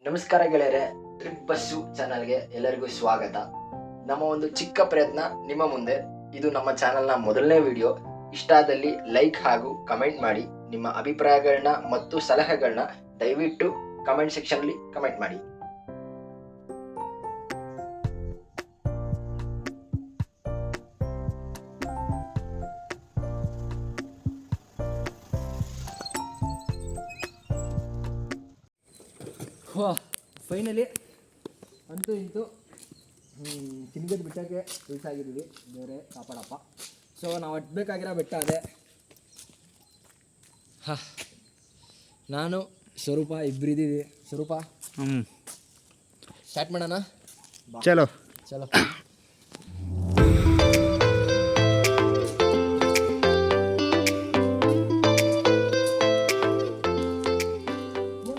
ನಮಸ್ಕಾರ ಗೆಳೆಯರೆ, trip bus ಚಾನಲ್ಗೆ ಎಲ್ಲರಿಗೂ ಸ್ವಾಗತ. ನಮ್ಮ ಒಂದು ಚಿಕ್ಕ ಪ್ರಯತ್ನ ನಿಮ್ಮ ಮುಂದೆ. ಇದು ನಮ್ಮ ಚಾನಲ್ನ ಮೊದಲನೇ ವಿಡಿಯೋ. ಇಷ್ಟ ಆದಲ್ಲಿ ಲೈಕ್ ಹಾಗೂ ಕಮೆಂಟ್ ಮಾಡಿ. ನಿಮ್ಮ ಅಭಿಪ್ರಾಯಗಳನ್ನ ಮತ್ತು ಸಲಹೆಗಳನ್ನ ದಯವಿಟ್ಟು ಕಮೆಂಟ್ ಸೆಕ್ಷನ್ಲಿ ಕಮೆಂಟ್ ಮಾಡಿ. ಫೈನಲಿ ಅಂತೂ ಇಂತೂ ಚಿನ್ನಗದ ಬೆಟ್ಟಕ್ಕೆ ರೀಚ್ ಆಗಿದ್ದೀವಿ. ಬೇರೆ ಕಾಪಾಡಪ್ಪ. ಸೊ ನಾವು ಹತ್ಬೇಕಾಗಿರೋ ಬೆಟ್ಟ ಅದೇ. ನಾನು ಸ್ವರೂಪ ಇಬ್ಬರಿದ್ದೀವಿ. ಸ್ವರೂಪ ಸ್ಟಾರ್ಟ್ ಮಾಡೋಣ. ಚಲೋ ಚಲೋ.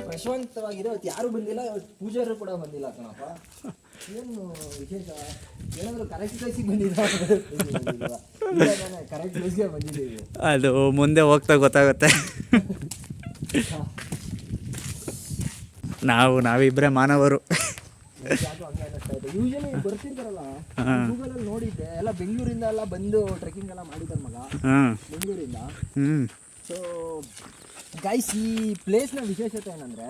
ಪ್ರಶಾಂತವಾಗಿದೆ. ಅವತ್ತು ಯಾರು ಬಂದಿಲ್ಲ, ಇವತ್ತು ಪೂಜಾರು ಕೂಡ ಬಂದಿಲ್ಲ ಕಣಪ್ಪ. ಏನು ವಿಶೇಷ? ಏನಾದರೂ ಕರೆಕ್ಟ್ ಪ್ಲೇಸಿಗೆ ಬಂದಿಲ್ಲ? ಕರೆಕ್ಟ್ ಪ್ಲೇಸ್ಗೆ ಬಂದಿದ್ದೀವಿ. ಅದು ಮುಂದೆ ಹೋಗ್ತಾ ಗೊತ್ತಾಗುತ್ತೆ. ನಾವಿಬ್ಬರೇ ಮಾನವರು. ಯಾಕೋ ಹಂಗೆ ಅನ್ನಿಸ್ತಾ ಇದೆ. ಯೂಶಲಿ ಬರ್ತಿರ್ತಾರಲ್ಲ, ಗೂಗಲಲ್ಲಿ ನೋಡಿದ್ದೆ, ಎಲ್ಲ ಬೆಂಗಳೂರಿಂದ ಎಲ್ಲ ಬಂದು ಟ್ರೆಕ್ಕಿಂಗ್ ಎಲ್ಲ ಮಾಡಿದ್ದಾರೆ ಮಗ, ಬೆಂಗಳೂರಿಂದ. ಸೊ ಗೈಸ್, ಈ ಪ್ಲೇಸ್ನ ವಿಶೇಷತೆ ಏನಂದರೆ,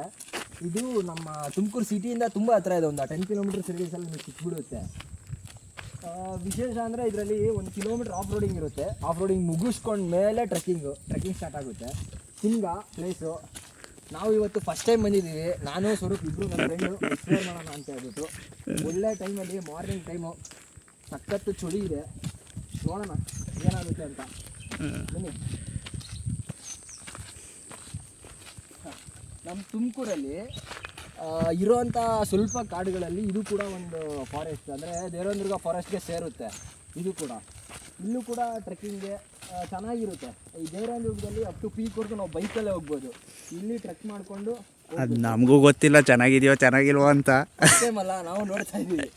ಇದು ನಮ್ಮ ತುಮಕೂರು ಸಿಟಿಯಿಂದ ತುಂಬ ಹತ್ರ ಇದೆ. ಒಂದು 10 ಕಿಲೋಮೀಟರ್ ರೇಡಿಯಸಲ್ಲಿ ನಿಮಗೆ ಸಿಕ್ಬಿಡುತ್ತೆ. ವಿಶೇಷ ಅಂದರೆ ಇದರಲ್ಲಿ 1 ಕಿಲೋಮೀಟರ್ ಆಫ್ ರೋಡಿಂಗ್ ಇರುತ್ತೆ. ಆಫ್ ರೋಡಿಂಗ್ ಮುಗಿಸ್ಕೊಂಡ ಮೇಲೆ ಟ್ರೆಕ್ಕಿಂಗ್ ಸ್ಟಾರ್ಟ್ ಆಗುತ್ತೆ. ಹಿಂಗ ಪ್ಲೇಸು. ನಾವು ಇವತ್ತು ಫಸ್ಟ್ ಟೈಮ್ ಬಂದಿದ್ದೀವಿ. ನಾನು ಸ್ವರೂಪ್ ಇಬ್ಬರು ನನ್ನ ಫ್ರೆಂಡು ಎಕ್ಸ್ಪ್ಲೋರ್ ಮಾಡೋಣ ಅಂತ ಹೇಳ್ಬಿಟ್ಟು. ಒಳ್ಳೆ ಟೈಮಲ್ಲಿ, ಮಾರ್ನಿಂಗ್ ಟೈಮು, ಸಖತ್ತು ಚಳಿ ಇದೆ. ನೋಡೋಣ ಏನಾಗುತ್ತೆ ಅಂತ. ಬನ್ನಿ. ನಮ್ಮ ತುಮಕೂರಲ್ಲಿ ಇರೋವಂಥ ಸ್ವಲ್ಪ ಕಾಡುಗಳಲ್ಲಿ ಇದು ಕೂಡ ಒಂದು ಫಾರೆಸ್ಟ್, ಅಂದರೆ ದೇವರದುರ್ಗ ಫಾರೆಸ್ಟ್ಗೆ ಸೇರುತ್ತೆ ಇದು ಕೂಡ. ಇಲ್ಲೂ ಕೂಡ ಟ್ರೆಕ್ಕಿಂಗ್ಗೆ ಚೆನ್ನಾಗಿರುತ್ತೆ. ಈ ದೇವರದುರ್ಗದಲ್ಲಿ ಅಪ್ ಟು ಪೀಕ್ವರೆಗೂ ನಾವು ಬೈಕಲ್ಲೇ ಹೋಗ್ಬೋದು. ಇಲ್ಲಿ ಟ್ರೆಕ್ ಮಾಡಿಕೊಂಡು ಅದು ನಮಗೂ ಗೊತ್ತಿಲ್ಲ ಚೆನ್ನಾಗಿದೆಯೋ ಚೆನ್ನಾಗಿಲ್ವೋ ಅಂತ. ಅಲ್ಲ, ನಾವು ನೋಡ್ತಾ ಇದ್ದೀವಿ.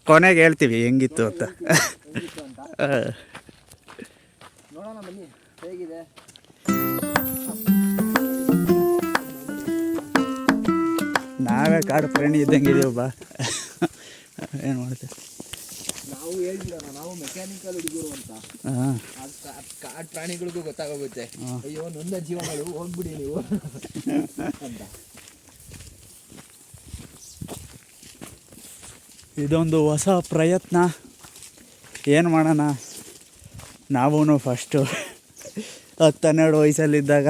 ಕೊನೆಗೆ ಹೇಳ್ತೀವಿ ಹೆಂಗಿತ್ತು ಅಂತ. ನೋಡೋಣ ಬನ್ನಿ ಹೇಗಿದೆ. ನಾವೇ ಕಾಡು ಪ್ರಾಣಿ ಇದ್ದಂಗೆ ಇದೀವಿ ಬಾ. ಏನು ಮಾಡ್ತೀವಿ ನಾವು ಹೇಳ್ಬಿಡೋಣ, ನಾವು ಮೆಕ್ಯಾನಿಕಲ್ ಹುಡುಗರು ಅಂತ. ಕಾಡು ಪ್ರಾಣಿಗಳಿಗೂ ಗೊತ್ತಾಗೋಗುತ್ತೆ, ಅಯ್ಯೋ ನೊಂದ ಜೀವಗಳು ಹೋಗ್ಬಿಡಿ ನೀವು ಅಂತ. ಇದೊಂದು ಹೊಸ ಪ್ರಯತ್ನ. ಏನು ಮಾಡೋಣ, ನಾವೂ ಫಸ್ಟು 10-12 ವಯಸ್ಸಲ್ಲಿದ್ದಾಗ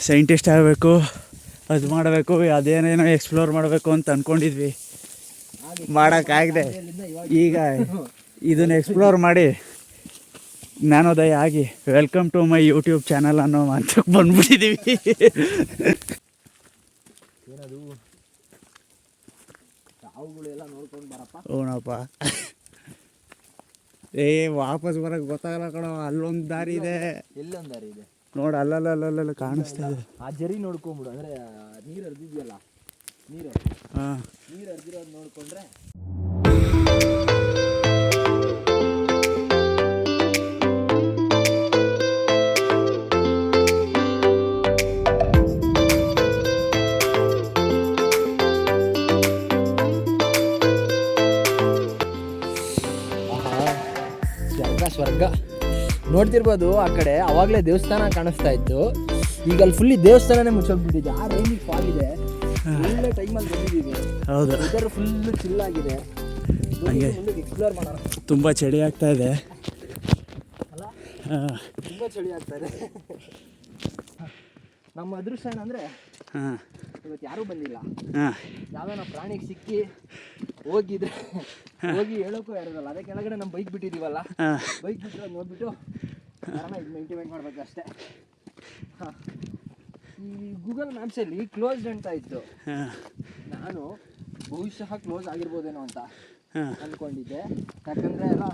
ಸೈಂಟಿಸ್ಟ್ ಆಗಬೇಕು, ಅದು ಮಾಡಬೇಕು, ಅದೇನೇನೋ ಎಕ್ಸ್ಪ್ಲೋರ್ ಮಾಡಬೇಕು ಅಂತ ಅಂದ್ಕೊಂಡಿದ್ವಿ. ಮಾಡೋಕ್ಕಾಗದೆ ಈಗ ಇದನ್ನು ಎಕ್ಸ್ಪ್ಲೋರ್ ಮಾಡಿ ಜ್ಞಾನೋದಯ ಆಗಿ welcome to my YouTube channel ಅನ್ನೋ ಮಾತಕ್ಕೆ ಬಂದ್ಬಿಟ್ಟಿದ್ದೀವಿ. ಏನದು ಸಾವುಗಳೆಲ್ಲ ನೋಡ್ಕೊಂಡು ಬರಪ್ಪ. ಹ್ಞೂನಪ್ಪ. ವಾಪಸ್ ಬರೋಕ್ಕೆ ಗೊತ್ತಾಗಲ್ಲ ಕಣೋ. ಅಲ್ಲೊಂದು ದಾರಿ ಇದೆ. ಎಲ್ಲೊಂದು ದಾರಿ ಇದೆ ನೋಡು, ಅಲ್ಲಲ್ಲ ಕಾಣಿಸ್ತಾ ಇದೆ. ಆ ಜರಿ ನೋಡ್ಕೊಂಬಿಡು. ಅಂದರೆ ನೀರು ಹರಿದಿದೆಯಲ್ಲ, ನೀರು ಹರಿದಿರೋದು ನೋಡಿಕೊಂಡ್ರೆ ಸ್ವರ್ಗ ನೋಡ್ತಿರ್ಬೋದು. ಆ ಕಡೆ ಅವಾಗಲೇ ದೇವಸ್ಥಾನ ಕಾಣಿಸ್ತಾ ಇತ್ತು. ಈಗ ಅಲ್ಲಿ ಫುಲ್ಲಿ ದೇವಸ್ಥಾನನೇ ಮುಚ್ಚೋಗ್ಬಿಟ್ಟಿದೆ. ಆ ರೇಂಜಿಗೆ ಫಾಲ್ ಇದೆ. ಒಳ್ಳೆ ಟೈಮಲ್ಲಿ ಬಂದಿದ್ದೀವಿ. ಹೌದು, ವೆದರ್ ಫುಲ್ಲು ಚಿಲ್ಲಾಗಿದೆ. ಎಕ್ಸ್ಪ್ಲೋರ್ ಮಾಡೋಣ. ತುಂಬ ಚಳಿ ಆಗ್ತಾ ಇದೆ ಅಲ್ಲ, ತುಂಬ ಚಳಿ ಆಗ್ತಾ ಇದೆ. ನಮ್ಮ ಅದೃಷ್ಟ ಏನಂದರೆ ಇವತ್ತು ಯಾರೂ ಬಂದಿಲ್ಲ. ಯಾವ್ದಾನ ಪ್ರಾಣಿಗೆ ಸಿಕ್ಕಿ ಹೋಗಿ ಹೇಳೋಕ್ಕೂ ಯಾರಿರಲ್ಲ. ಅದೇ ಕೆಳಗಡೆ ನಮ್ಮ ಬೈಕ್ ಬಿಟ್ಟಿದ್ದೀವಲ್ಲ, ಬೈಕ್ ಬಿಟ್ಟರೆ ನೋಡ್ಬಿಟ್ಟು ಯಾರನ್ನ ಇದು ಮೇಂಟೈನ್ ಮಾಡಬೇಕು ಅಷ್ಟೇ. ಈ ಗೂಗಲ್ ಮ್ಯಾಪ್ಸಲ್ಲಿ ಕ್ಲೋಸ್ಡ್ ಅಂತ ಇತ್ತು. ನಾನು ಬಹುಶಃ ಕ್ಲೋಸ್ ಆಗಿರ್ಬೋದೇನೋ ಅಂತ ಅಂದ್ಕೊಂಡಿದ್ದೆ. ಯಾಕಂದರೆ ಎಲ್ಲ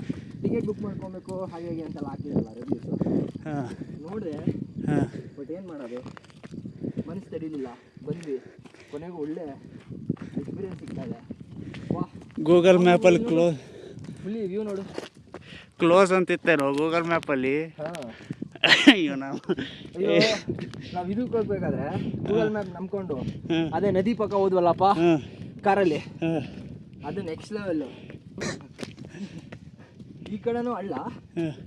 ಟಿಕೆಟ್ ಬುಕ್ ಮಾಡ್ಕೊಬೇಕು ಹಾಗೆ ಅಂತೆಲ್ಲ ಹಾಕಿರಲ್ಲ ರಿವ್ಯೂಸು. ನೋಡಿದೆ, ಬಟ್ ಏನು ಮಾಡೋದು, ಮನಸ್ಸು ತಡೀಲಿಲ್ಲ. ಬಂದ್ವಿ, ಕೊನೆಗೂ ಒಳ್ಳೆ ಎಕ್ಸ್ಪೀರಿಯನ್ಸ್ ಸಿಗ್ತಾ ಇದೆ. ವಾಹ್, ಗೂಗಲ್ ಮ್ಯಾಪಲ್ಲಿ ಫುಲ್ಲಿ ವ್ಯೂ ನೋಡು. ಕ್ಲೋಸ್ ಅಂತಿತ್ತೇನೋ ಗೂಗಲ್ ಮ್ಯಾಪಲ್ಲಿ. ಅಯ್ಯೋ ನಾವು ಅಯ್ಯೋ ನಾವು ಇದಕ್ಕೆ ಹೋಗ್ಬೇಕಾದ್ರೆ ಗೂಗಲ್ ಮ್ಯಾಪ್ ನಂಬ್ಕೊಂಡು ಅದೇ ನದಿ ಪಕ್ಕ ಹೋದ್ವಲ್ಲಪ್ಪ ಕಾರಲ್ಲಿ, ಅದು ನೆಕ್ಸ್ಟ್ ಲೆವೆಲ್ಲು. ಈ ಕಡೆನೂ ಹಳ್ಳ,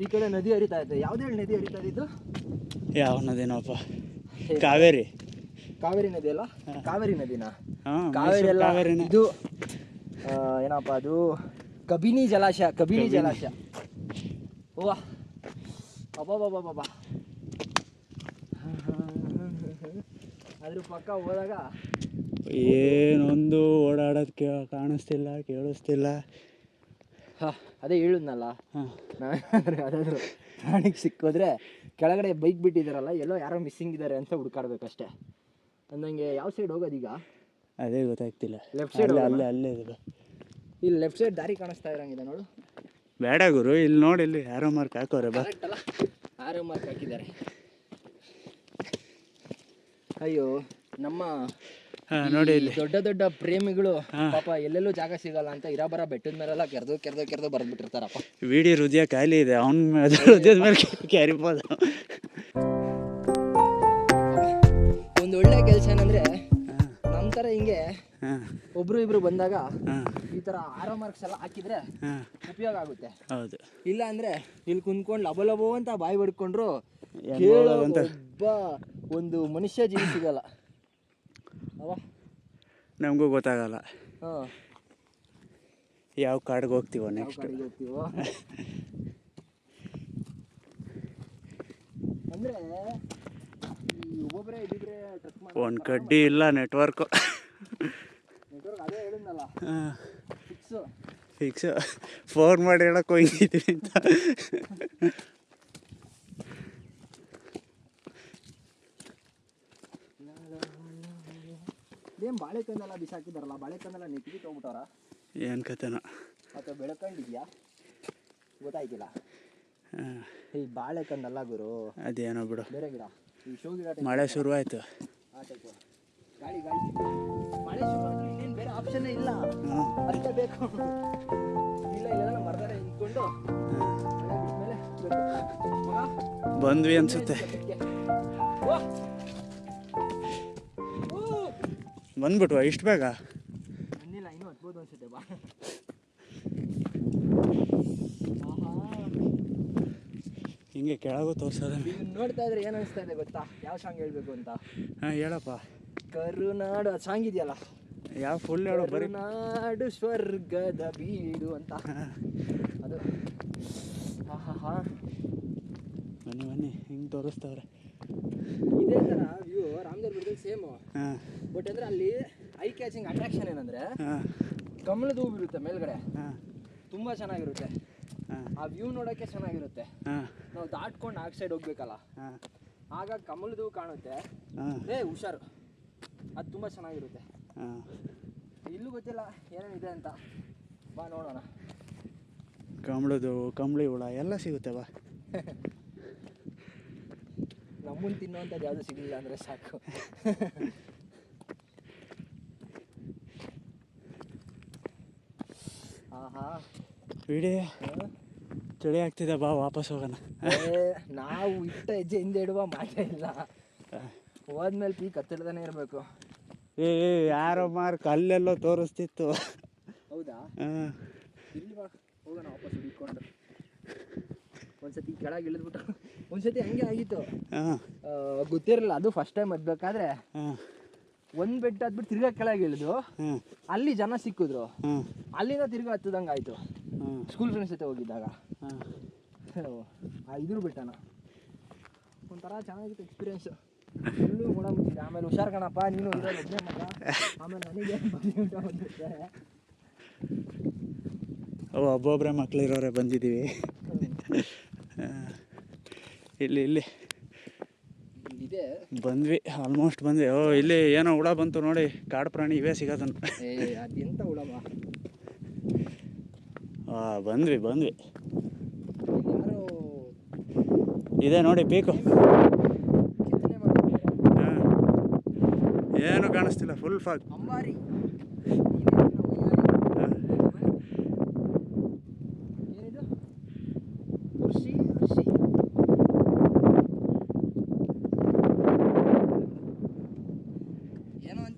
ಈ ಕಡೆ ನದಿ ಹರಿತಾ ಇದೆ. ಯಾವುದೇ ನದಿ ಹರಿತಾ ಇದ್ದು? ಯಾವ ನದಿನಪ್ಪ? ಕಾವೇರಿ. ಕಾವೇರಿ ನದಿ ಅಲ್ಲ? ಕಾವೇರಿ ನದಿನಾ? ಹಾಂ, ಕಾವೇರಿ ಅಲ್ಲ, ಕಾವೇರಿನೇ. ಇದು ಏನಪ್ಪ ಅದು, ಕಬಿನಿ ಜಲಾಶಯ. ಕಬಿನಿ ಜಲಾಶಯ. ಓ ಅಬ್ಬಾ, ಅದ್ರ ಪಕ್ಕ ಹೋದಾಗ ಏನೊಂದು ಓಡಾಡೋದಕ್ಕೆ ಕಾಣಿಸ್ತಿಲ್ಲ, ಕೇಳಿಸ್ತಿಲ್ಲ. ಅದೇ ಹೇಳಿದ್ನಲ್ಲ, ಯಾವ್ದಾದ್ರು ಪ್ರಾಣಿಗೆ ಸಿಕ್ಕೋದ್ರೆ ಕೆಳಗಡೆ ಬೈಕ್ ಬಿಟ್ಟಿದ್ದಾರಲ್ಲ, ಎಲ್ಲೋ ಯಾರೋ ಮಿಸ್ಸಿಂಗ್ ಇದ್ದಾರೆ ಅಂತ ಹುಡ್ಕಾಡ್ಬೇಕಷ್ಟೇ. ಅಂದಂಗೆ ಯಾವ ಸೈಡ್ ಹೋಗೋದೀಗ? ಅದೇ ಗೊತ್ತಾಗ್ತಿಲ್ಲ. ಲೆಫ್ಟ್ ಸೈಡ್ ಅಲ್ಲೇ ಇದೆ. ಇಲ್ಲಿ ಲೆಫ್ಟ್ ಸೈಡ್ ದಾರಿ ಕಾಣಿಸ್ತಾ ಇರಂಗಿದೆ ನೋಡು. ಬೇಡ ಗುರು, ಇಲ್ಲಿ ನೋಡಿ, ಇಲ್ಲಿ ಯಾರೋ ಮಾರ್ಕ್ ಹಾಕೋರೆ ಬಾ. ಕರೆಕ್ಟ್ ಅಲ್ಲ? ಆರೋ ಮಾರ್ಕ್ ಹಾಕಿದ್ದಾರೆ. ಅಯ್ಯೋ ನಮ್ಮ ನೋಡಿ ಇಲ್ಲಿ ದೊಡ್ಡ ದೊಡ್ಡ ಪ್ರೇಮಿಗಳು ಪಾಪ ಎಲ್ಲೆಲ್ಲೂ ಜಾಗ ಸಿಗಲ್ಲ ಅಂತ ಇರಾಬರ ಬೆಟ್ಟದ ಮೇಲೆಲ್ಲ ಕೆರೆದು ಬರ್ದ್ಬಿಟ್ಟಿರ್ತಾರಪ್ಪ. ವಿಡಿ ಹೃದಯ ಖಾಲಿ ಇದೆ, ಅವನ ಹೃದಯದ ಮೇಲೆ ಕ್ಯಾರಿಬೋದು. ಒಂದು ಒಳ್ಳೆ ಕೆಲಸ ಏನಂದ್ರೆ ನಮ್ಮ ಥರ ಹಿಂಗೆ ಒಬ್ರು ಇಬ್ರು ಬಂದಾಗ ಈ ಥರ ಆರೋ ಮಾರ್ಕ್ಸ್ ಎಲ್ಲ ಹಾಕಿದ್ರೆ ಉಪಯೋಗ ಆಗುತ್ತೆ. ಹೌದು. ಇಲ್ಲ ಅಂದ್ರೆ ಇಲ್ಲಿ ಕುಂತ್ಕೊಂಡು ಲಬೋ ಅಂತ ಬಾಯಿ ಬಡ್ಕೊಂಡ್ರು ಒಬ್ಬ ಒಂದು ಮನುಷ್ಯ ಜೀವಿ ಸಿಗಲ್ಲ. ನಮಗೂ ಗೊತ್ತಾಗಲ್ಲ ಹಾಂ, ಯಾವ ಕಾಡಿಗೆ ಹೋಗ್ತೀವೋ ನೆಕ್ಸ್ಟ್. ಹೋಗ್ತೀವೋ ಅಂದ್ರೆ ಒಬ್ಬೊಬ್ಬರೇ ಇದ್ದಿದ್ರೆ ಟ್ರಕ್ ಮಾಡಿ ಒಂದು ಕಡ್ಡಿ ಇಲ್ಲ, ನೆಟ್ವರ್ಕು ಅದೇ ಹೇಳಿದ್ನಲ್ಲ, ಫಿಕ್ಸು. ಫೋನ್ ಮಾಡಿ ಹೇಳಕ್ಕೆ ಹೋಗಿದ್ದೀವಿ ಅಂತ. ಏನು ಬಾಳೆಕಂದೆಲ್ಲ ಬಿಸಾಕಿದಾರಲ್ಲ, ಬಾಳೆಕಂದೆಲ್ಲ ನೆಟ್ಟಿಗೆ ತೊಗೊಬಿಟ್ಟವ್ರ? ಏನು ಕತೆನೋ ಅಥವಾ ಬೆಳ್ಕೊಂಡಿದ್ಯಾ ಗೊತ್ತಾಯ್ತಿಲ್ಲ. ಈ ಬಾಳೆಕಂದಲ್ಲ ಗುರು, ಅದೇನೋ ಬಿಡು, ಬೇರೆ ಗಿಡ. ಈ ಶೋ ಗಿಡ. ಮಳೆ ಶುರುವಾಯಿತು. ಆ ಟೈಪು ಗಾಳಿ ಮಳೆ ಶುರು ಇನ್ನೇನು ಬೇರೆ ಆಪ್ಷನ್ನೇ ಇಲ್ಲ, ಅಷ್ಟೇ ಬೇಕು. ಇಲ್ಲ ಮರದಾರೆ ನಿಂತ್ಕೊಂಡು ಮೇಲೆ ಬಂದ್ವಿ ಅನ್ಸುತ್ತೆ. ಬಂದ್ಬಿಟ್ವಾ ಇಷ್ಟು ಬೇಗ? ಬಂದಿಲ್ಲ, ಇನ್ನೂ ಹತ್ಬೋದು ಅನ್ಸುತ್ತೆ. ಬಾ ಹಿಂಗೆ ಕೆಳಗೂ ತೋರ್ಸೋದ. ನೋಡ್ತಾ ಇದ್ರೆ ಏನು ಅನಿಸ್ತಾ ಇದೆ ಗೊತ್ತಾ? ಯಾವ ಸಾಂಗ್ ಹೇಳ್ಬೇಕು ಅಂತ? ಹಾಂ ಹೇಳಪ್ಪ. ಕರುನಾಡು ಆ ಸಾಂಗ್ ಇದೆಯಲ್ಲ, ಯಾವ ಫುಲ್ ಹೇಳೋ? ಬರೀ ನಾಡು ಸ್ವರ್ಗದ ಬೀಡು ಅಂತ ಅದು. ಬನ್ನಿ ಹಿಂಗೆ ತೋರಿಸ್ತವ್ರೆ. ಇದೇ ಥರ ವ್ಯೂ ರಾಮದೇವ್ರ ಬೆಟ್ಟದಲ್ಲಿ ಸೇಮು. ಹಾಂ, ಬಟ್ ಅಂದರೆ ಅಲ್ಲಿ ಐ ಕ್ಯಾಚಿಂಗ್ ಅಟ್ರಾಕ್ಷನ್ ಏನಂದರೆ ಹಾಂ, ಕಮಲದ ಹೂವು ಇರುತ್ತೆ ಮೇಲ್ಗಡೆ, ಹಾಂ, ತುಂಬ ಚೆನ್ನಾಗಿರುತ್ತೆ. ಆ ವ್ಯೂ ನೋಡೋಕ್ಕೆ ಚೆನ್ನಾಗಿರುತ್ತೆ. ಹಾಂ, ನಾವು ದಾಟ್ಕೊಂಡು ಆ ಸೈಡ್ ಹೋಗ್ಬೇಕಲ್ಲ, ಹಾಂ, ಆಗ ಕಮಲದ ಹೂವು ಕಾಣುತ್ತೆ. ಹುಷಾರು, ಅದು ತುಂಬ ಚೆನ್ನಾಗಿರುತ್ತೆ. ಹಾಂ. ಇಲ್ಲೂ ಗೊತ್ತಿಲ್ಲ ಏನೇನಿದೆ ಅಂತ, ಬಾ ನೋಡೋಣ. ಕಂಬಳಿ ಹುಳ ಎಲ್ಲ ಸಿಗುತ್ತೆ ಬಾ. ನಮ್ಮನ್ನು ತಿನ್ನೋವಂಥದ್ದು ಯಾವುದು ಸಿಗಲಿಲ್ಲ ಅಂದರೆ ಸಾಕು. ಆಹಾ, ಬಿಡಿ, ಚಳಿ ಆಗ್ತಿದೆ, ಬಾ ವಾಪಸ್ ಹೋಗೋಣ. ನಾವು ಇಟ್ಟ ಹೆಜ್ಜೆ ಹಿಂದೆ ಇಡುವ ಮಾತೇ ಇಲ್ಲ. ಹೋದ್ಮೇಲೆ ಪೀಕ್ ಹತ್ತಿರದಾನೆ ಇರಬೇಕು. ಯಾರೋ ಮಾರ್ಕ್ ಅಲ್ಲೆಲ್ಲೋ ತೋರಿಸ್ತಿತ್ತು. ಹೌದಾ? ಇಲ್ಲಿ ಬಾ ಹೋಗೋಣ ವಾಪಸ್ ಹಿಡ್ಕೊಂಡು. ಒಂದ್ಸತಿ ಕೆಳಗೆ ಇಳಿದ್ಬಿಟ್ಟು ಒಂದ್ಸತಿ ಹಂಗೆ ಆಗಿತ್ತು, ಗೊತ್ತಿರಲಿಲ್ಲ. ಅದು ಫಸ್ಟ್ ಟೈಮ್ ಹತ್ಬೇಕಾದ್ರೆ ಒಂದು ಬೆಟ್ಟ ಹತ್ಬಿಟ್ಟು ತಿರ್ಗಾ ಕೆಳಗೆ ಇಳಿದು ಅಲ್ಲಿ ಜನ ಸಿಕ್ಕಿದ್ರು. ಅಲ್ಲಿಂದ ತಿರ್ಗಾ ಹತ್ತದಂಗೆ ಆಯಿತು. ಸ್ಕೂಲ್ ಫ್ರೆಂಡ್ಸ್ ಜೊತೆ ಹೋಗಿದ್ದಾಗ ಇದ್ರ ಬೆಟ್ಟನ ಒಂಥರ ಚೆನ್ನಾಗಿತ್ತು ಎಕ್ಸ್ಪೀರಿಯೆನ್ಸು. ಫುಲ್ಲು ಮೋಡ ಮುಚ್ಚಿದೆ. ಆಮೇಲೆ ಹುಷಾರ್ ಕಣಪ್ಪ, ನೀನು ಇರೋದು ಒಬ್ಬನೇ ಮಗ. ಆಮೇಲೆ ನನಗೆ ಬಂದಿರುತ್ತೆ. ಒಬ್ಬೊಬ್ಬರೇ ಮಕ್ಳಿರೋರೆ ಬಂದಿದ್ದೀವಿ. ಇಲ್ಲಿ ಇದೆ ಬಂದ್ವಿ, ಆಲ್ಮೋಸ್ಟ್ ಬಂದ್ವಿ. ಇಲ್ಲಿ ಏನೋ ಹುಳ ಬಂತು ನೋಡಿ, ಕಾಡು ಪ್ರಾಣಿ ಇವೇ ಸಿಗೋದನ್ನು. ಅದೆಂತ ಹುಳವ? ಬಂದ್ವಿ ಯಾರು ಇದೆ ನೋಡಿ ಪೀಕು. ಏನು ಕಾಣಿಸ್ತಿಲ್ಲ, ಫುಲ್ ಫಾಗ್. ಅಂಬಾರಿ ಏನಿದು?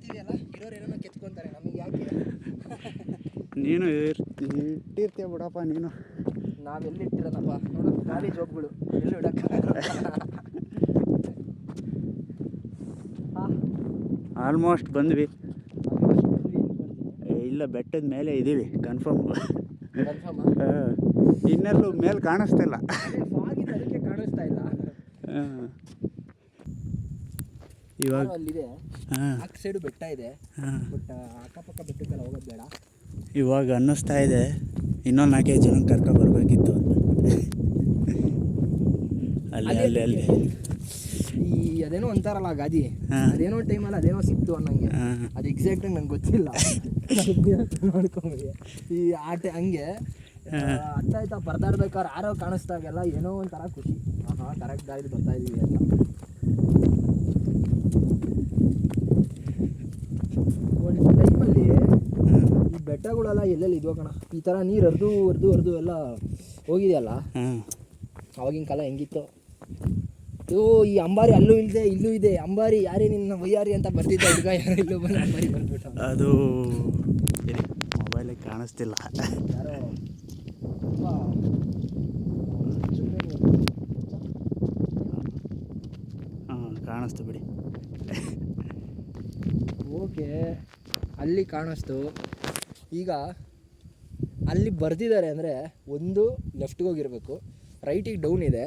ಇರ್ತೀವಿ ಅಲ್ಲ, ಇರೋರು ಏನೋ ಕೆತ್ಕೊಂತಾರೆ, ನಮಗೆ ಯಾಕೆ? ನೀನು ಇಟ್ಟಿರ್ತೀಯ ಬಿಡಪ್ಪ ನೀನು. ನಾವೆಲ್ಲಿ ಇಟ್ಟಿರೋದಪ್ಪ ನೋಡು, ಖಾಲಿ ಜೋಬ್ಗಳು ಎಲ್ಲಿ ಇಡಕ್ಕ. ಆಲ್ಮೋಸ್ಟ್ ಬಂದ್ವಿ. ಇಲ್ಲ, ಬೆಟ್ಟದ ಮೇಲೆ ಇದ್ದೀವಿ ಕನ್ಫರ್ಮ್. ಇನ್ನೆಲ್ಲೂ ಮೇಲೆ ಕಾಣಿಸ್ತಾ ಇಲ್ಲ. ಅದಕ್ಕೆ ಕಾಣಿಸ್ತಾ ಇಲ್ಲ. ಇವಾಗ ಅಲ್ಲಿದೆ, ಆ ಸೈಡು ಬೆಟ್ಟ ಇದೆ, ಬಟ್ ಅಕ್ಕಪಕ್ಕ ಬೆಟ್ಟಕ್ಕೆಲ್ಲ ಹೋಗೋದು ಬೇಡ. ಇವಾಗ ಅನ್ನಿಸ್ತಾ ಇದೆ ಇನ್ನೊಂದು 4-5 ಜನ ಕರ್ಕೊಬರ್ಬೇಕಿತ್ತು ಅಂತ. ಅಲ್ಲಿ ಈ ಅದೇನೋ ಅಂತಾರಲ್ಲ ಗಾದಿ, ಅದೇನೋ ಟೈಮಲ್ಲಿ ಅದೇನೋ ಸಿಕ್ತು ಅನ್ನಂಗೆ. ಅದು ಎಕ್ಸಾಕ್ಟಾಗಿ ನಂಗೆ ಗೊತ್ತಿಲ್ಲ. ನೋಡ್ಕೊಂಡ್ರಿ ಈ ಆಟ ಹಂಗೆ ಅರ್ಥ ಆಯ್ತಾ? ಪರದಾಡ್ಬೇಕಾದ್ರೆ ಯಾರೋ ಕಾಣಿಸ್ದಾಗೆಲ್ಲ ಏನೋ ಒಂಥರ ಖುಷಿ. ಕರೆಕ್ಟ್ ದಾರಿ ಬರ್ತಾ ಇದೀವಿ ಅಂತ. ಒಂದು ಟೈಮಲ್ಲಿ ಈ ಬೆಟ್ಟಗಳೆಲ್ಲ ಎಲ್ಲೆಲ್ಲಿ ಇದ್ವು ಕಣ, ಈ ಥರ ನೀರು ಹರಿದು ಎಲ್ಲ ಹೋಗಿದೆಯಲ್ಲ. ಆವಾಗಿನ ಕಾಲ ಹೆಂಗಿತ್ತು? ಈ ಅಂಬಾರಿ ಅಲ್ಲೂ ಇಲ್ಲದೆ ಇಲ್ಲೂ ಇದೆ, ಅಂಬಾರಿ ಯಾರೇ ನಿನ್ನ ವಯ್ಯಾರಿ ಅಂತ ಬರ್ತಿದ್ದ ಹುಡುಗ, ಯಾರೋ ಇಲ್ಲೂ ಬಂದು ಅಂಬಾರಿ ಬಂದ್ಬಿಟ್ಟ. ಅದು ಮೊಬೈಲಿಗೆ ಕಾಣಿಸ್ತಿಲ್ಲ. ಯಾರೋ ಕಾಣಿಸ್ತು ಬಿಡಿ. ಓಕೆ, ಅಲ್ಲಿ ಕಾಣಿಸ್ತು. ಈಗ ಅಲ್ಲಿ ಬರ್ತಿದ್ದಾರೆ ಅಂದರೆ ಒಂದು ಲೆಫ್ಟ್ಗೆ ಹೋಗಿರಬೇಕು, ರೈಟಿಗೆ ಡೌನ್ ಇದೆ.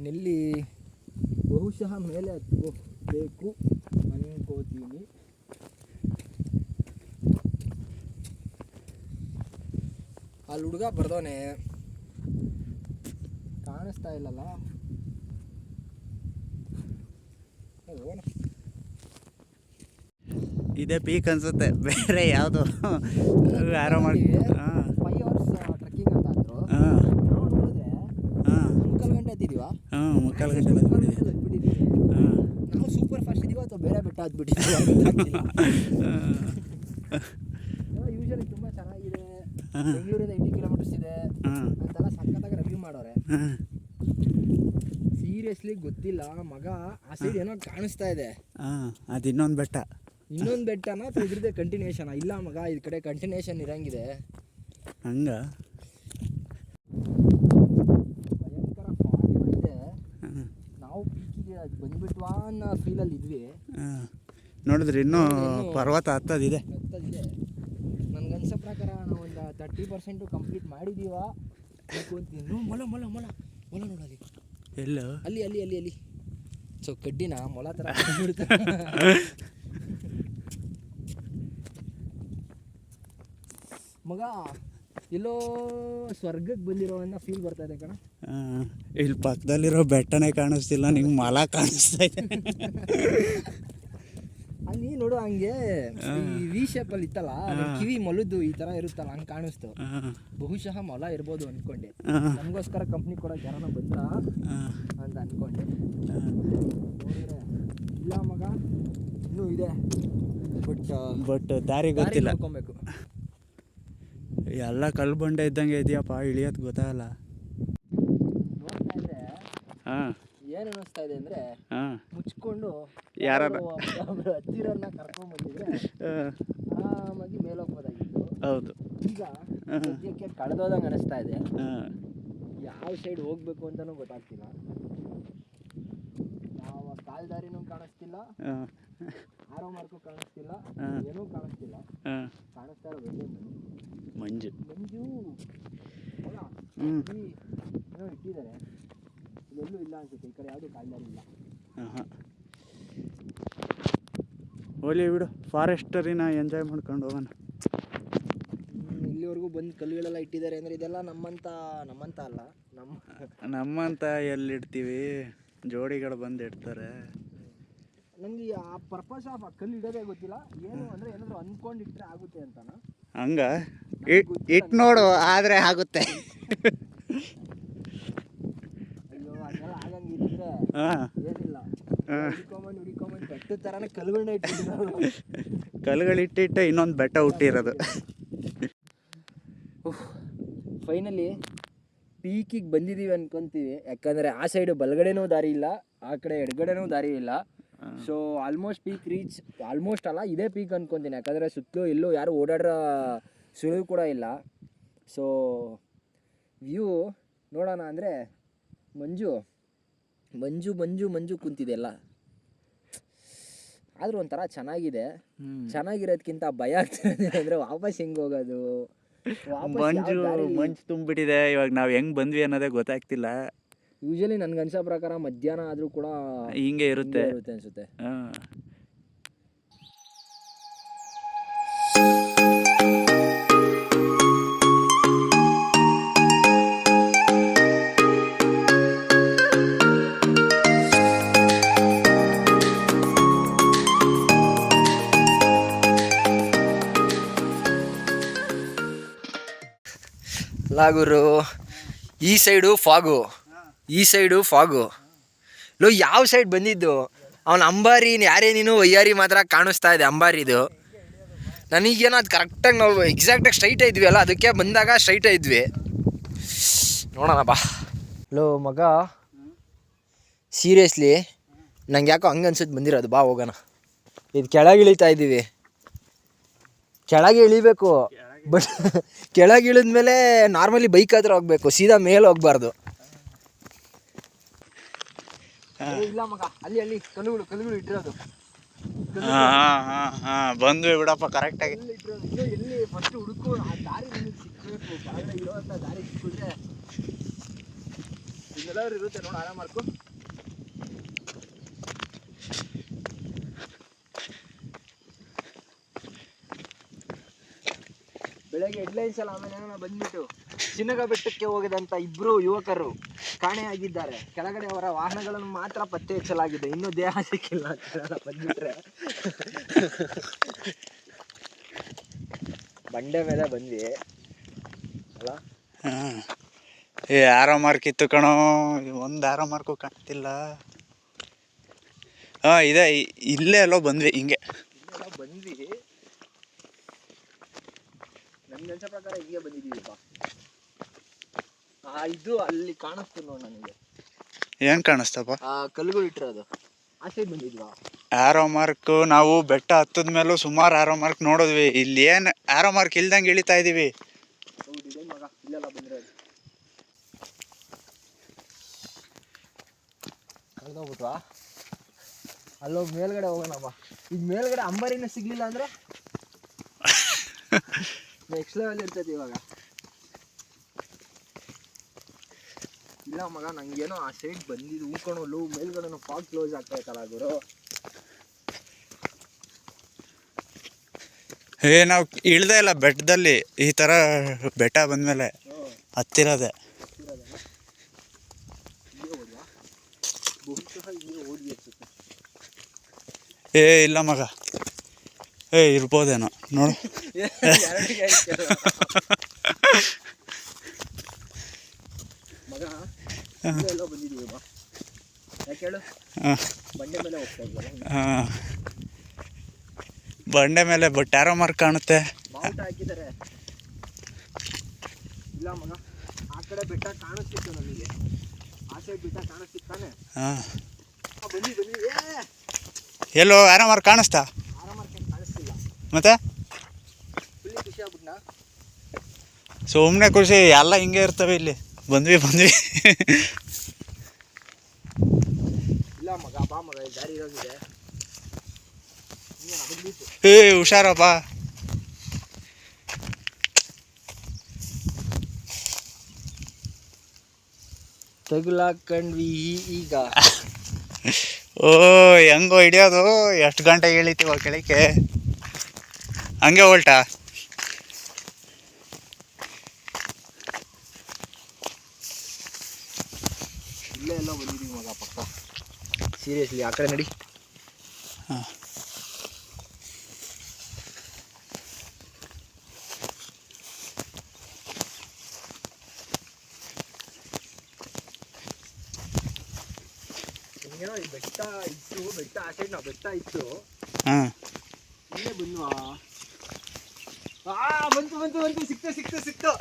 ನೆಲ್ಲಿ ಬಹುಶಃ ಮೇಲೆ ಹತ್ಕೋಬೇಕು ಅನ್ಕೋತೀನಿ. ಅಲ್ಲಿ ಹುಡುಗ ಬರ್ದವನೆ ಕಾಣಿಸ್ತಾ ಇಲ್ಲಲ್ಲ. ಇದೇ ಪೀಕ್ ಅನ್ಸುತ್ತೆ, ಬೇರೆ ಯಾವುದು ಯಾರೋ ಮಾಡಿ 5 hours ಟ್ರೆಕ್ಕಿಂಗ್ ಅಂತ ಅಂದರು. ನಾವು ನೋಡಿದ್ರೆ 3 ಗಂಟೆ ಹತ್ತಿದೀವ. 3 ಗಂಟೆ ಹತ್ಬಿಟ್ಟಿದ್ದೀವಿ. ನಾವು ಸೂಪರ್ ಫಾಸ್ಟ್ ಇದೀವ ಅಥವಾ ಬೇರೆ ಬೆಟ್ಟ ಹತ್ಬಿಟ್ಟಿದ್ದೀವಿ ಯೂಶಲಿ ತುಂಬ ಚೆನ್ನಾಗಿದೆ, ಬೆಂಗಳೂರಿಂದ 80 ಕಿಲೋಮೀಟರ್ಸ್ ಇದೆ ಅಂತೆಲ್ಲ ಸಖತ್ತಾಗಿ ರಿವ್ಯೂ ಮಾಡೋರೆ. ಸೀರಿಯಸ್ಲಿ ಗೊತ್ತಿಲ್ಲ ಮಗ, ಆ ಸೈಡ್ ಏನೋ ಕಾಣಿಸ್ತಾ ಇದೆ. ಅದು ಇನ್ನೊಂದು ಬೆಟ್ಟನ ಅಥವಾ ಇದ್ರದ್ದೇ ಕಂಟಿನ್ಯೂಷನ್? ಇಲ್ಲ ಮಗ, ಈ ಕಡೆ ಕಂಟಿನ್ಯೂಷನ್ ಇರಂಗಿದೆ. ಹಂಗ ಭಯಂಕರ ಫಾಗ್ ಇದೆ. ನಾವು ಪೀಕಿಗೆ ಬಂದ್ಬಿಟ್ವಾ ಅನ್ನೋ ಫೀಲಲ್ಲಿ ಇದ್ವಿ. ನೋಡಿದ್ರಿ ಇನ್ನೂ ಪರ್ವತ ಹತ್ತದಿದೆ. ನನ್ಗನ್ಸೋ ಪ್ರಕಾರ ನಾವು ಒಂದು 30% ಕಂಪ್ಲೀಟ್ ಮಾಡಿದೀವ ಅನ್ಕೊಂತೀನಿ. ಮೊಲ ನೋಡಲಿ, ಎಲ್ಲ ಅಲ್ಲಿ ಸೊ ಕಡ್ಡಿನ ಮೊಲ ಥರ ಮಗ, ಎಲ್ಲೋ ಸ್ವರ್ಗಕ್ಕೆ ಬಂದಿರೋ ಅನ್ನೋ ಫೀಲ್ ಬರ್ತಾ ಇದೆ ಕಣ. ಇಲ್ಲಿ ಪಕ್ಕದಲ್ಲಿರೋ ಬೆಟ್ಟನೇ ಕಾಣಿಸ್ತಿಲ್ಲ, ನಿಂಗೆ ಮಲ ಕಾಣಿಸ್ತಾ ಇದೆ. ಅಲ್ಲಿ ನೋಡು, ಹಂಗೆ ಈ ವಿ ಶೇಪಲ್ಲಿ ಇತ್ತಲ್ಲ, ಕಿವಿ ಮೊಲದ್ದು ಈ ಥರ ಇರುತ್ತಲ್ಲ, ಹಂಗೆ ಕಾಣಿಸ್ತು. ಬಹುಶಃ ಮೊಲ ಇರ್ಬೋದು ಅಂದ್ಕೊಂಡೆ. ನಮಗೋಸ್ಕರ ಕಂಪ್ನಿ ಕೊಡೋಕೆ ಯಾರನ್ನ ಬಂದ್ರ ಅಂತ ಅಂದ್ಕೊಂಡೆ. ನೋಡಿದ್ರೆ ಇಲ್ಲ ಮಗ, ಇನ್ನೂ ಇದೆ, ಬಟ್ ದಾರಿ ಗೊತ್ತಿಲ್ಲ. ನೋಡ್ಕೊಬೇಕು. ಎಲ್ಲ ಕಲ್ಲು ಬಂಡೆ ಇದ್ದಂಗೆ ಇದೆಯಪ್ಪ, ಇಳಿಯೋದು ಗೊತ್ತಾಗಲ್ಲ. ನೋಡ್ತಾ ಇದ್ರೆ ಏನು ಅನ್ನಿಸ್ತಾ ಇದೆ ಅಂದ್ರೆ, ಮುಚ್ಕೊಂಡು ಯಾರನ್ನ ಹತ್ತಿರನ್ನ ಕರ್ಕೊಂಡ್ಬಂದಿದ್ರೆ ಆರಾಮಾಗಿ ಮೇಲೋಗ್ಬೋದಾಗಿತ್ತು. ಹೌದು, ಈಗ ಸದ್ಯಕ್ಕೆ ಕಳೆದೋದಂಗೆ ಅನಿಸ್ತಾ ಇದೆ. ಯಾವ ಸೈಡ್ ಹೋಗ್ಬೇಕು ಅಂತಲೂ ಗೊತ್ತಾಗ್ತಿಲ್ಲ. ಯಾವ ಕಾಲ್ದಾರಿನೂ ಕಾಣಿಸ್ತಿಲ್ಲ, ಆರೋ ಮಾರ್ಕು ಕಾಣಿಸ್ತಿಲ್ಲ, ಏನೂ ಕಾಣಿಸ್ತಿಲ್ಲ. ಕಾಣಿಸ್ತಾ ಇರೋದು ಮಂಜು. ಏನೋ ಇಟ್ಟಿದ್ದಾರೆ, ಎಲ್ಲೂ ಇಲ್ಲ ಅನ್ಸುತ್ತೆ. ಈ ಕಡೆ ಯಾವುದು ಕಾಲ್ದಾರಿ ಇಲ್ಲ. ಹೋಗ್ಲಿ ಬಿಡು, ಫಾರೆಸ್ಟರಿನ ಎಂಜಾಯ್ ಮಾಡ್ಕೊಂಡು ಹೋಗೋಣ. ಇಲ್ಲಿವರೆಗೂ ಬಂದು ಕಲ್ಲುಗಳೆಲ್ಲ ಇಟ್ಟಿದ್ದಾರೆ ಅಂದರೆ ಇದೆಲ್ಲ ನಮ್ಮಂತ ಅಲ್ಲ, ನಮ್ಮಂತ ಎಲ್ಲಿಡ್ತೀವಿ, ಜೋಡಿಗಳು ಬಂದು ಇಡ್ತಾರೆ. ನನಗೆ ಆ ಪರ್ಪಸ್ ಆಫ್ ಆ ಕಲ್ಲು ಇಡೋದೇ ಗೊತ್ತಿಲ್ಲ. ಏನು ಅಂದರೆ ಏನಾದರೂ ಅಂದ್ಕೊಂಡು ಇಟ್ಟರೆ ಆಗುತ್ತೆ ಅಂತಾನ? ಹಂಗ ಇಟ್ಟು ನೋಡು, ಆದರೆ ಆಗುತ್ತೆ. ಅಯ್ಯೋ, ಅದೆಲ್ಲ ಆಗಂಗಿದ್ರೆ ಏನಿಲ್ಲ, ಹುಡಿಕೊಂಬಂದು ಬೆಟ್ಟದ ಥರನೇ ಕಲ್ಲುಗಳನ್ನ ಇಟ್ಟಿದ್ರು. ಕಲ್ಲುಗಳಿಟ್ಟಿಟ್ಟೆ ಇನ್ನೊಂದು ಬೆಟ್ಟ ಹುಟ್ಟಿರೋದು. ಫೈನಲಿ ಪೀಕಿಗೆ ಬಂದಿದ್ದೀವಿ ಅನ್ಕೊಂತೀವಿ. ಯಾಕಂದರೆ ಆ ಸೈಡು ಬಲಗಡೆನೂ ದಾರಿ ಇಲ್ಲ, ಆ ಕಡೆ ಎಡಗಡೆನೂ ದಾರಿ ಇಲ್ಲ. So almost peak reach, almost ಅಲ್ಲ ಇದೇ ಪೀಕ್ ಅನ್ಕೊತೀನಿ, ಯಾಕಂದರೆ ಸುತ್ತಲೂ ಎಲ್ಲೂ ಯಾರು ಓಡಾಡೋ ಸುಳಿವು ಕೂಡ ಇಲ್ಲ. ಸೊ ವ್ಯೂ ನೋಡೋಣ ಅಂದರೆ ಮಂಜು ಮಂಜು ಮಂಜು ಮಂಜು ಕುಂತಿದೆ ಎಲ್ಲ, ಆದರೂ ಒಂಥರ ಚೆನ್ನಾಗಿದೆ. ಚೆನ್ನಾಗಿರೋದಕ್ಕಿಂತ ಭಯ ಆಗ್ತಿರೋದು ಅಂದರೆ ವಾಪಸ್ ಹೆಂಗೆ ಹೋಗೋದು, ಮಂಜು ತುಂಬಿಟ್ಟಿದೆ. ಇವಾಗ ನಾವು ಹೆಂಗ್ ಬಂದ್ವಿ ಅನ್ನೋದೇ ಗೊತ್ತಾಗ್ತಿಲ್ಲ. ಯೂಶಲಿ ನನ್ಗನ್ಸೋ ಪ್ರಕಾರ ಮಧ್ಯಾಹ್ನ ಆದರೂ ಕೂಡ ಹಿಂಗೆ ಇರುತ್ತೆ ಅನ್ಸುತ್ತೆ. ಲಾಗುರು ಈ ಸೈಡು ಫಾಗು ಲೋ ಯಾವ ಸೈಡ್ ಬಂದಿದ್ದು ಅವನ ಅಂಬಾರಿ ಯಾರೇ ನೀನು ವಯ್ಯಾರಿ ಮಾತ್ರ ಕಾಣಿಸ್ತಾ ಇದೆ ಅಂಬಾರಿದು. ನನಗೇನೋ ಅದು ಕರೆಕ್ಟಾಗಿ ನಾವು ಎಕ್ಸಾಕ್ಟಾಗಿ ಸ್ಟ್ರೈಟ್ ಇದ್ವಿ ಅಲ್ಲ, ಅದಕ್ಕೆ ಬಂದಾಗ ಸ್ಟ್ರೈಟ್ ಇದ್ವಿ. ನೋಡೋಣ ಬಾ. ಲೋ ಮಗ ಸೀರಿಯಸ್ಲಿ ನಂಗೆ ಯಾಕೋ ಹಂಗೆ ಅನ್ಸುತ್ತೆ ಬಂದಿರೋದು. ಬಾ ಹೋಗೋಣ. ಇದು ಕೆಳಗೆ ಇಳಿತಾ ಇದ್ದೀವಿ, ಕೆಳಗೆ ಇಳಿಬೇಕು. ಬಟ್ ಕೆಳಗೆ ಇಳಿದ್ಮೇಲೆ ನಾರ್ಮಲಿ ಬೈಕ್ ಆದ್ರೆ ಹೋಗ್ಬೇಕು, ಸೀದಾ ಮೇಲೆ ಹೋಗ್ಬಾರ್ದು. ಇಲ್ಲ ಮಗ, ಅಲ್ಲಿ ಕಲ್ಲುಗಳು ಇಟ್ಟಿರೋದು. ಬಂದ್ವಿ ಬಿಡಪ್ಪ ಕರೆಕ್ಟಾಗಿ. ಎಲ್ಲಿ ಫಸ್ಟ್ ಹುಡುಕು, ಆ ದಾರಿ ನಿಮಗೆ ಸಿಕ್ಕಬೇಕು. ಕೆಳಗಡೆ ಇರೋವಂಥ ದಾರಿ ಸಿಕ್ಕಿದ್ರೆ ಇನ್ನೆಲ್ಲರೂ ಇರುತ್ತೆ ನೋಡಿ, ಆರಾಮ ಮಾಡ್ಕೊ. ಬೆಳಗ್ಗೆ ಹೆಡ್ಲೈನ್ಸ್ ಎಲ್ಲ ಆಮೇಲೆ ಬಂದ್ಬಿಟ್ಟು ಚಿನ್ನಗ ಬೆಟ್ಟಕ್ಕೆ ಹೋಗಿದಂಥ ಇಬ್ಬರು ಯುವಕರು ಕಾಣೆಯಾಗಿದ್ದಾರೆ. ಕೆಳಗಡೆ ಅವರ ವಾಹನಗಳನ್ನು ಮಾತ್ರ ಪತ್ತೆ ಹಚ್ಚಲಾಗಿದೆ, ಇನ್ನೂ ದೇಹ ಸಿಕ್ಕಿಲ್ಲ ಅಂತ ಬಂದ್ಬಿಟ್ರೆ. ಬಂಡೆ ಮೇಲೆ ಬಂದ್ವಿ ಅಲ್ಲ. ಆರೋ ಮಾರ್ಕ್ ಇತ್ತು ಕಣೋ, ಒಂದು ಆರೋ ಮಾರ್ಕು ಕಾಣ್ತಿಲ್ಲ. ಇದೆ, ಇಲ್ಲೇ ಎಲ್ಲೋ ಬಂದ್ವಿ, ಹಿಂಗೆ ಬಂದ್ವಿ. ನನ್ಗೆ ಅನ್ಸೋ ಪ್ರಕಾರ ಹಿಂಗೆ ಬಂದಿದ್ದೀವಿಪ್ಪ. ಇದು ಅಲ್ಲಿ ಕಾಣಿಸ್ತು ನೋಡಿ ನನಗೆ. ಏನ್ ಕಾಣಿಸ್ತಪ್ಪ? ಕಲ್ಲುಗಳು ಇಟ್ಟಿರೋದು ಆ ಸೈಡ್ ಬಂದಿದ್ವಾ? ಆರೋ ಮಾರ್ಕ್ ನಾವು ಬೆಟ್ಟ ಹತ್ತದ ಮೇಲೂ ಸುಮಾರು ಆರೋ ಮಾರ್ಕ್ ನೋಡಿದ್ವಿ. ಇಲ್ಲಿ ಏನು ಆರೋ ಮಾರ್ಕ್ ಇಲ್ದಂಗೆ ಇಳಿತಾ ಇದೀವಿ. ಹೌದು, ಇದೆ ಮಗ, ಇಲ್ಲೆಲ್ಲ ಬಂದಿರೋದು. ಕಳೆದೋಗ್ಬಿಟ್ವಾ? ಅಲ್ಲೋಗಿ ಮೇಲ್ಗಡೆ ಹೋಗೋಣಪ್ಪ. ಈಗ ಮೇಲ್ಗಡೆ ಅಂಬಾರಿನ ಸಿಗ್ಲಿಲ್ಲ ಅಂದ್ರೆ ನೆಕ್ಸ್ಟ್ ಲೆವೆಲ್ ಇರ್ತೈತಿ ಇವಾಗ. ಇಲ್ಲ ಮಗ, ನಂಗೇನೋ ಆ ಸೈಡ್ ಬಂದಿದ್ದು ಹೂಕೊಂಡು ಮೇಲ್ಗಡೆ ಫಾಗ್ ಕ್ಲೋಸ್ ಆಗ್ತಾ ಇತ್ತಲ್ಲ ಗುರು. ನಾವು ಇಳ್ದೇ ಇಲ್ಲ ಬೆಟ್ಟದಲ್ಲಿ. ಈ ತರ ಬೆಟ್ಟ ಬಂದ್ಮೇಲೆ ಹತ್ತಿರದೆ. ಇಲ್ಲ ಮಗ, ಇರ್ಬೋದೇನೋ ನೋಡು. ಮಗ ಎಲ್ಲೋ ಬಂದಿದ್ದೀವಿ ಬಾ. ಯಾಕೆ ಹೇಳು? ಬಂಡೆ ಮೇಲೆ ಹೋಗ್ತಾ ಇದ್ವಲ್ಲ. ಬಂಡೆ ಮೇಲೆ ಆರೋ ಮಾರ್ಕ್ ಕಾಣುತ್ತೆ. ಬಾವುಟ ಹಾಕಿದ್ದಾರೆ. ಇಲ್ಲ ಮಗ, ಆ ಕಡೆ ಬೆಟ್ಟ ಕಾಣಿಸ್ತಿತ್ತು ನಮಗೆ, ಆ ಸೈಡ್ ಬೆಟ್ಟ ಕಾಣಿಸ್ತಿತ್ತಾನೆ. ಬನ್ನಿ ಎಲ್ಲೋ ಆರೋ ಮಾರ್ಕ್ ಕಾಣಿಸ್ತಾ? ಆರೋ ಮಾರ್ಕ್ ಕಾಣಿಸ್ತಿಲ್ಲ ಮತ್ತೆ. ಫುಲ್ಲಿ ಖುಷಿ ಆಗ್ಬಿಟ್ನಾ? ಸುಮ್ಮನೆ ಖುಷಿ, ಎಲ್ಲ ಹಿಂಗೆ ಇರ್ತವೆ ಇಲ್ಲಿ. ಬಂದ್ವಿ ಇಲ್ಲ ಮಗ, ಬಾ ಮಗ, ದಾರಿ ಇರೋಗಿದೆ. ಹುಷಾರಪ್ಪ. ತಗುಲಾಕಂಡ್ವಿ ಈಗ. ಹೆಂಗೋ ಹಿಡಿಯೋದು? ಎಷ್ಟು ಗಂಟೆಗೆ ಇಳಿತೀವ ಕೆಳಕ್ಕೆ? ಹಂಗೆ ಹೊಲ್ಟಾ? ಇಲ್ಲೇ ಎಲ್ಲ ಬಂದಿದ್ದೀವಿ ಮಗ ಪಕ್ಕ. ಸೀರಿಯಸ್ಲಿ ಆ ಕಡೆ ನಡಿ. ಏನೋ ಈ ಬೆಟ್ಟ ಇತ್ತು, ಬೆಟ್ಟ ಆ ಸೈಡ್ ನಾವು ಬೆಟ್ಟ ಇತ್ತು. ಇಲ್ಲೇ ಬಂದ್ವಾ? ಬಂತು ಸಿಕ್ತು.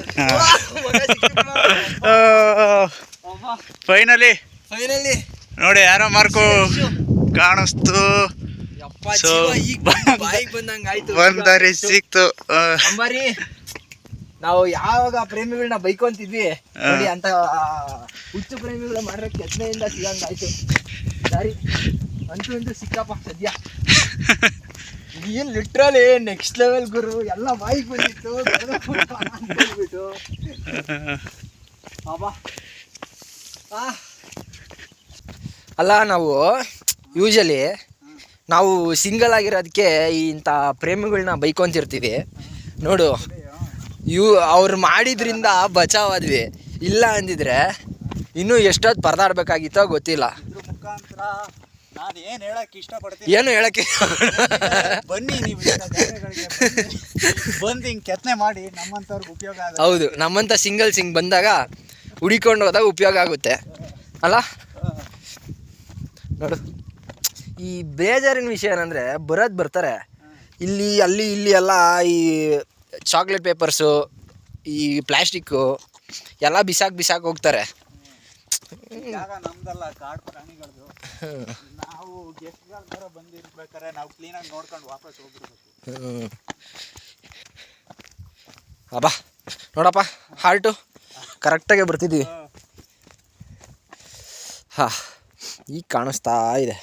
ಫೈನಲಿ ಫೈನಲಿ ನೋಡಿ, ಆರೋ ಮಾರ್ಕು ಕಾಣಿಸ್ತು. ಯಪ್ಪ So, ಜೀವ ಈಗ ಬಾಯಿಗೆ ಬಂದಂಗೆ ಆಯ್ತು. ಬಂದರೆ ಸಿಕ್ತು. ಅಂಬಾರಿ ನಾವು ಯಾವಾಗ ಪ್ರೇಮಿಗಳನ್ನ ಬೈಕೊಂತಿದ್ವಿ ನೋಡಿ ಅಂತ ಹುಚ್ಚು ಪ್ರೇಮಿಗಳು ಮಾಡಿರೋ ಕೆತ್ತನೆಯಿಂದ ಸಿಗಂಗಾಯ್ತು. ಸರಿ ಅಂತೂ ಸಿಕ್ಕಪ್ಪ ಸದ್ಯ. ಏನ್ ಲಿಟ್ರಲಿ ನೆಕ್ಸ್ಟ್ ಲೆವೆಲ್ ಗುರು, ಎಲ್ಲ ಬಾಯಿಗೆ ಬಂದಿತ್ತು ಅಂದ್ಬಿಟ್ಟು. ಅಲ್ಲ ನಾವು ಯೂಶಲಿ ನಾವು ಸಿಂಗಲ್ ಆಗಿರೋದಕ್ಕೆ ಇಂಥ ಪ್ರೇಮಿಗಳನ್ನ ಬೈಕೊಂತಿರ್ತೀವಿ ನೋಡು. ಅವ್ರು ಮಾಡಿದ್ರಿಂದ ಬಚಾವಾದ್ವಿ, ಇಲ್ಲ ಅಂದಿದ್ರೆ ಇನ್ನೂ ಎಷ್ಟೊತ್ತು ಪರದಾಡ್ಬೇಕಾಗಿತ್ತೋ ಗೊತ್ತಿಲ್ಲ. ನಾನು ಏನು ಹೇಳಕ್ಕೆ ಇಷ್ಟಪಡ್ತೀನಿ, ಏನು ಹೇಳಕ್ಕೆ ಬನ್ನಿ ನೀವು ಬಂದು ಹಿಂಗೆ ಕೆತ್ತನೆ ಮಾಡಿ ನಮ್ಮಂಥವ್ರಿಗೆ ಉಪಯೋಗ ಆಗುತ್ತೆ. ಹೌದು, ನಮ್ಮಂಥ ಸಿಂಗಲ್ಸ್ ಹಿಂಗೆ ಬಂದಾಗ ಹುಡಿಕೊಂಡು ಹೋದಾಗ ಉಪಯೋಗ ಆಗುತ್ತೆ ಅಲ್ಲ. ನೋಡು, ಈ ಬೇಜಾರಿನ ವಿಷಯ ಏನಂದರೆ ಬರ್ತಾರೆ ಇಲ್ಲಿ ಅಲ್ಲಿ ಇಲ್ಲಿ ಎಲ್ಲ ಈ ಚಾಕ್ಲೇಟ್ ಪೇಪರ್ಸು, ಈ ಪ್ಲಾಸ್ಟಿಕ್ಕು ಎಲ್ಲ ಬಿಸಾಕ್ ಹೋಗ್ತಾರೆ. ಜಾಗ ನಮ್ದಲ್ಲ, ಕಾಡು ಪ್ರಾಣಿಗಳದು. ನಾವು ಗೆಸ್ಟ್ಗಳ ಥರ ಬಂದಿರ್ಬೇಕಾದ್ರೆ ನಾವು ಕ್ಲೀನಾಗಿ ನೋಡ್ಕೊಂಡು ವಾಪಸ್ ಹೋಗ್ಬಿಡ್ಬೇಕು. ಅಬ್ಬಾ ನೋಡಪ್ಪ, ಹಾರ್ಟು ಕರೆಕ್ಟಾಗೆ ಬರ್ತಿದ್ದೀವಿ. ಹಾಂ, ಈಗ ಕಾಣಿಸ್ತಾ ಇದೆ.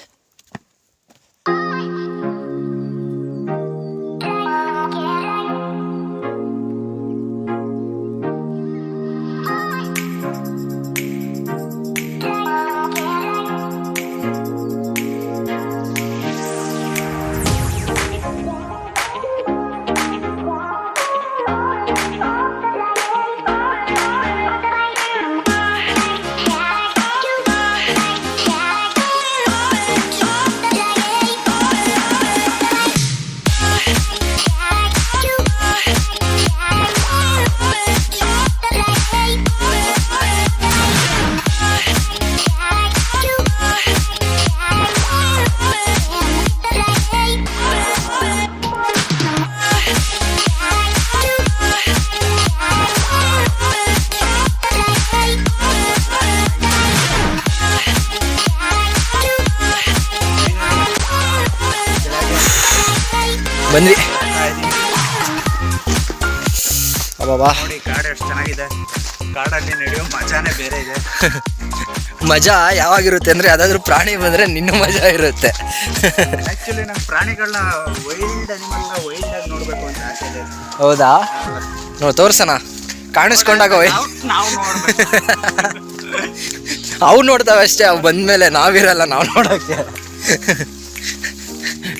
ಬಂದ್ವಿ. ಅಬ್ಬಾ ನೋಡಿ ಕಾಡು ಎಷ್ಟು ಚೆನ್ನಾಗಿದೆ. ಕಾಡಲ್ಲಿ ನಡೆಯೋ ಮಜಾನೇ ಬೇರೆ ಇದೆ. ಮಜಾ ಯಾವಾಗಿರುತ್ತೆ ಅಂದರೆ ಯಾವುದಾದ್ರೂ ಪ್ರಾಣಿ ಬಂದರೆ ನಿನ್ನ ಮಜಾ ಇರುತ್ತೆ. ಆ್ಯಕ್ಚುಲಿ ನಂಗೆ ಪ್ರಾಣಿಗಳನ್ನ ವೈಲ್ಡಾಗಿ ನೋಡಬೇಕು ಅಂತ ಆಸೆ ಇದೆ. ಹೌದಾ? ನೋಡಿ ತೋರ್ಸೋಣ, ಕಾಣಿಸ್ಕೊಂಡಾಗ ನಾವು ನೋಡ್ಬೇಕು. ಅವು ನೋಡ್ತಾವೆ ಅಷ್ಟೇ, ಅವು ಬಂದಮೇಲೆ ನಾವಿರಲ್ಲ ನಾವು ನೋಡೋಕ್ಕೆ.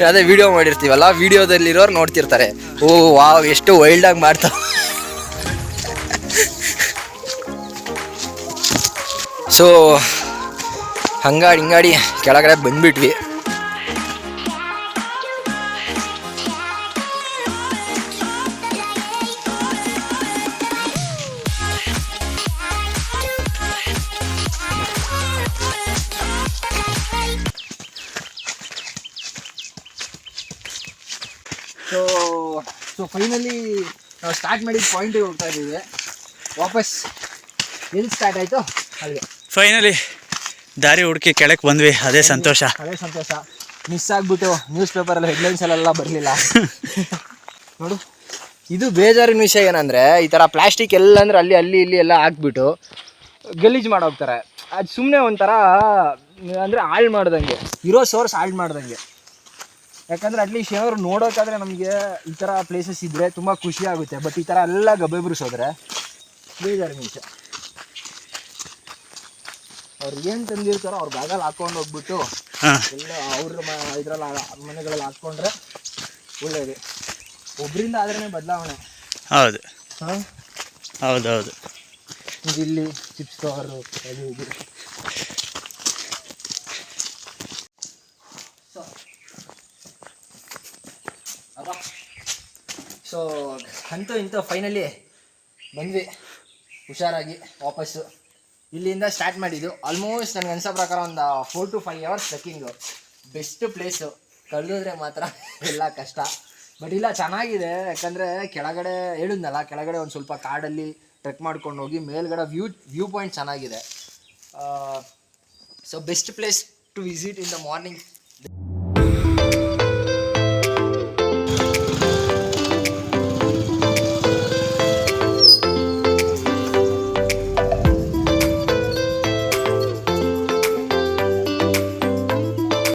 ಅದೇ ವಿಡಿಯೋ ಮಾಡಿರ್ತೀವಲ್ಲ, ವಿಡಿಯೋದಲ್ಲಿರೋರು ನೋಡ್ತಿರ್ತಾರೆ, ಓ ವಾವ್ ಎಷ್ಟು ವೈಲ್ಡಾಗಿ ಮಾಡ್ತಾವೆ. ಸೊ ಹಿಂಗಾಡಿ ಕೆಳಗಡೆ ಬಂದ್ಬಿಟ್ವಿ. ಸೊ ಫೈನಲಿ ನಾವು ಸ್ಟಾರ್ಟ್ ಮಾಡಿದ ಪಾಯಿಂಟಿಗೆ ಹೋಗ್ತಾ ಇದ್ದೀವಿ. ವಾಪಸ್ ಎಲ್ಲಿ ಸ್ಟಾರ್ಟ್ ಆಯಿತು ಅಲ್ಲಿಗೆ ಫೈನಲಿ ದಾರಿ ಹುಡುಕಿ ಕೆಳಕ್ಕೆ ಬಂದ್ವಿ. ಅದೇ ಸಂತೋಷ. ಮಿಸ್ ಆಗಿಬಿಟ್ಟು ನ್ಯೂಸ್ ಪೇಪರಲ್ಲಿ ಹೆಡ್ಲೈನ್ಸಲ್ಲೆಲ್ಲ ಬರಲಿಲ್ಲ. ನೋಡು, ಇದು ಬೇಜಾರಿನ ವಿಷಯ ಏನಂದರೆ, ಈ ಥರ ಪ್ಲಾಸ್ಟಿಕ್ ಎಲ್ಲ ಅಂದರೆ ಅಲ್ಲಿ ಇಲ್ಲಿ ಎಲ್ಲ ಹಾಕ್ಬಿಟ್ಟು ಗಲೀಜು ಮಾಡೋಗ್ತಾರೆ. ಅದು ಸುಮ್ಮನೆ ಒಂಥರ ಅಂದರೆ ಹಾಳು ಮಾಡ್ದಂಗೆ, ಇರೋ ಸೋರ್ಸ್ ಹಾಳು ಮಾಡ್ದಂಗೆ. ಯಾಕಂದರೆ ಅಟ್ಲೀಸ್ಟ್ ಏನಾದ್ರು ನೋಡೋಕ್ಕಾದ್ರೆ ನಮಗೆ ಈ ಥರ ಪ್ಲೇಸಸ್ ಇದ್ದರೆ ತುಂಬ ಖುಷಿ ಆಗುತ್ತೆ. ಬಟ್ ಈ ಥರ ಎಲ್ಲ ಗಬ್ಬೆಬ್ರಿಸೋದ್ರೆ ಬೇಜಾರಿನ ವಿಷಯ. ಅವ್ರು ಏನು ತಂದಿರ್ತಾರೋ ಅವ್ರ ಬ್ಯಾಗಲ್ಲಿ ಹಾಕ್ಕೊಂಡು ಹೋಗ್ಬಿಟ್ಟು ಎಲ್ಲ ಅವ್ರ ಇದ್ರಲ್ಲಿ ಮನೆಗಳಲ್ಲಿ ಹಾಕ್ಕೊಂಡ್ರೆ ಒಳ್ಳೆಯದು. ಒಬ್ಬರಿಂದ ಆದ್ರೇ ಬದಲಾವಣೆ. ಹೌದು ಹಾಂ, ಹೌದೌದು. ಇಲ್ಲಿ ಚಿಪ್ಸ್ ಕವರು ಅದು ಇದು. ಸೊ ಅಂತೂ ಇಂತೂ ಫೈನಲಿ ಬಂದ್ವಿ ಹುಷಾರಾಗಿ ವಾಪಸ್ಸು. ಇಲ್ಲಿಂದ ಸ್ಟಾರ್ಟ್ ಮಾಡಿದ್ದು ಆಲ್ಮೋಸ್ಟ್ ನನಗೆ ಅನ್ಸೋ ಪ್ರಕಾರ ಒಂದು 4 to 5 hours trekking. Best place, ಕಳೆದಿದ್ರೆ ಮಾತ್ರ ಎಲ್ಲ ಕಷ್ಟ. ಬಟ್ ಇಲ್ಲ, ಚೆನ್ನಾಗಿದೆ. ಯಾಕಂದರೆ ಕೆಳಗಡೆ ಹೇಳಿದ್ನಲ್ಲ, ಕೆಳಗಡೆ ಒಂದು ಸ್ವಲ್ಪ ಕಾಡಲ್ಲಿ ಟ್ರೆಕ್ ಮಾಡ್ಕೊಂಡು ಹೋಗಿ ಮೇಲ್ಗಡೆ ವ್ಯೂ ಪಾಯಿಂಟ್ ಚೆನ್ನಾಗಿದೆ. So best place to visit in the ಧನ್ಯವಾದ.